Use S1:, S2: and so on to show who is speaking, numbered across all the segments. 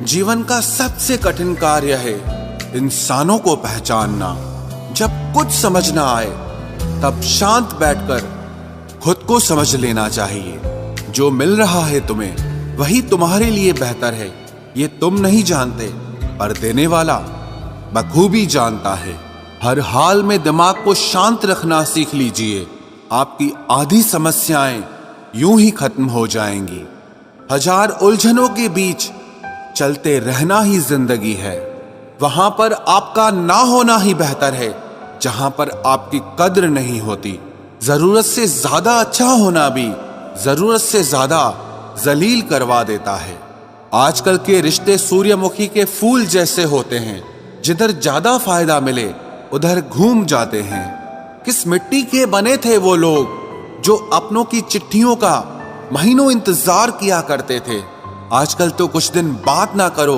S1: जीवन का सबसे कठिन कार्य है इंसानों को पहचानना। जब कुछ समझ ना आए तब शांत बैठकर खुद को समझ लेना चाहिए। जो मिल रहा है तुम्हें वही तुम्हारे लिए बेहतर है, ये तुम नहीं जानते पर देने वाला बखूबी जानता है। हर हाल में दिमाग को शांत रखना सीख लीजिए, आपकी आधी समस्याएं यूं ही खत्म हो जाएंगी। हजार उलझनों के बीच चलते रहना ही जिंदगी है। वहां पर आपका ना होना ही बेहतर है जहां पर आपकी कद्र नहीं होती। जरूरत से ज्यादा अच्छा होना भी जरूरत से ज्यादा जलील करवा देता है। आजकल के रिश्ते सूर्यमुखी के फूल जैसे होते हैं, जिधर ज्यादा फायदा मिले उधर घूम जाते हैं। किस मिट्टी के बने थे वो लोग जो अपनों की चिट्ठियों का महीनों इंतजार किया करते थे। आजकल तो कुछ दिन बात ना करो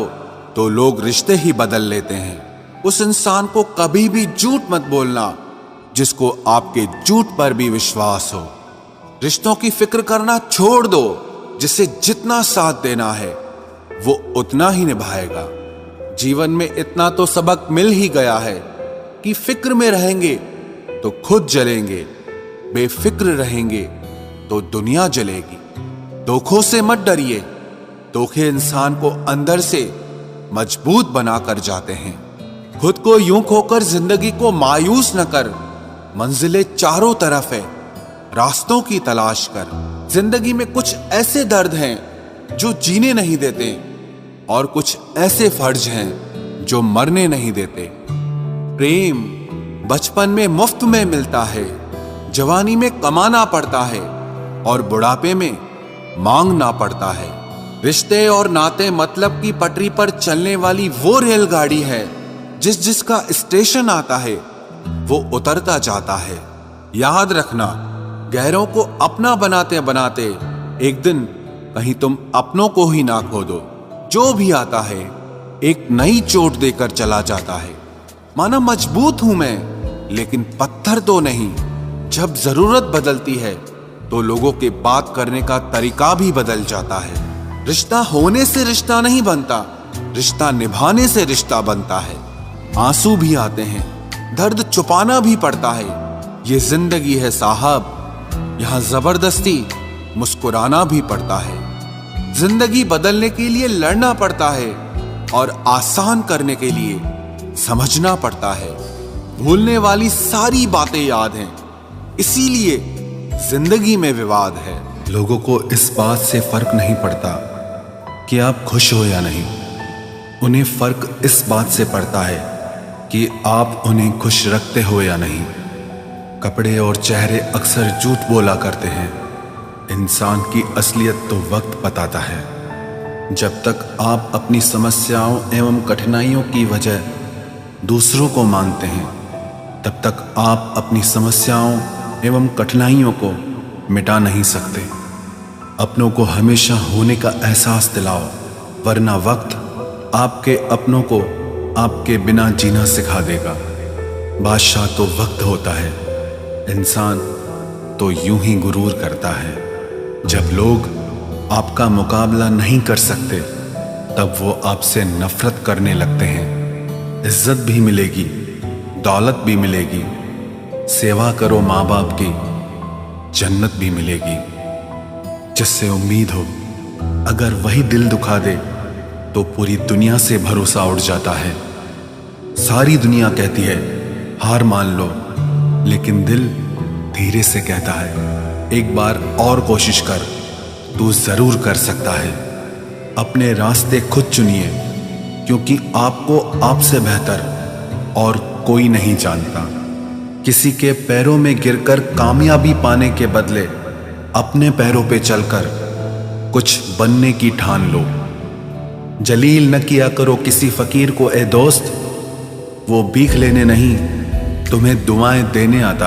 S1: तो लोग रिश्ते ही बदल लेते हैं। उस इंसान को कभी भी झूठ मत बोलना जिसको आपके झूठ पर भी विश्वास हो। रिश्तों की फिक्र करना छोड़ दो, जिसे जितना साथ देना है वो उतना ही निभाएगा। जीवन में इतना तो सबक मिल ही गया है कि फिक्र में रहेंगे तो खुद जलेंगे, बेफिक्र रहेंगे तो दुनिया जलेगी। धोखों से मत डरिए, धोखे इंसान को अंदर से मजबूत बनाकर जाते हैं। खुद को यूं खोकर जिंदगी को मायूस न कर, मंजिलें चारों तरफ है, रास्तों की तलाश कर। जिंदगी में कुछ ऐसे दर्द हैं जो जीने नहीं देते और कुछ ऐसे फर्ज हैं जो मरने नहीं देते। प्रेम बचपन में मुफ्त में मिलता है, जवानी में कमाना पड़ता है और बुढ़ापे में मांगना पड़ता है। रिश्ते और नाते मतलब की पटरी पर चलने वाली वो रेलगाड़ी है, जिसका स्टेशन आता है वो उतरता जाता है। याद रखना, गैरों को अपना बनाते बनाते एक दिन कहीं तुम अपनों को ही ना खो दो। जो भी आता है एक नई चोट देकर चला जाता है। माना मजबूत हूं मैं, लेकिन पत्थर तो नहीं। जब जरूरत बदलती है तो लोगों के बात करने का तरीका भी बदल जाता है। रिश्ता होने से रिश्ता नहीं बनता, रिश्ता निभाने से रिश्ता बनता है। आंसू भी आते हैं, दर्द छुपाना भी पड़ता है। ये जिंदगी है साहब, यहाँ जबरदस्ती मुस्कुराना भी पड़ता है। जिंदगी बदलने के लिए लड़ना पड़ता है और आसान करने के लिए समझना पड़ता है। भूलने वाली सारी बातें याद हैं, इसीलिए जिंदगी में विवाद है।
S2: लोगों को इस बात से फर्क नहीं पड़ता कि आप खुश हो या नहीं, उन्हें फर्क इस बात से पड़ता है कि आप उन्हें खुश रखते हो या नहीं। कपड़े और चेहरे अक्सर झूठ बोला करते हैं, इंसान की असलियत तो वक्त बताता है। जब तक आप अपनी समस्याओं एवं कठिनाइयों की वजह दूसरों को मानते हैं, तब तक आप अपनी समस्याओं एवं कठिनाइयों को मिटा नहीं सकते। अपनों को हमेशा होने का एहसास दिलाओ, वरना वक्त आपके अपनों को आपके बिना जीना सिखा देगा। बादशाह तो वक्त होता है, इंसान तो यूं ही गुरूर करता है। जब लोग आपका मुकाबला नहीं कर सकते तब वो आपसे नफरत करने लगते हैं। इज्जत भी मिलेगी, दौलत भी मिलेगी, सेवा करो माँ बाप की, जन्नत भी मिलेगी। जिससे उम्मीद हो, अगर वही दिल दुखा दे तो पूरी दुनिया से भरोसा उड़ जाता है। सारी दुनिया कहती है हार मान लो, लेकिन दिल धीरे से कहता है एक बार और कोशिश कर, तू जरूर कर सकता है। अपने रास्ते खुद चुनिए, क्योंकि आपको आपसे बेहतर और कोई नहीं जानता। किसी के पैरों में गिरकर कामयाबी पाने के बदले अपने पैरों पे चलकर कुछ बनने की ठान लो। जलील न किया करो किसी फकीर को ए दोस्त, वो भीख लेने नहीं तुम्हें दुआएं देने आता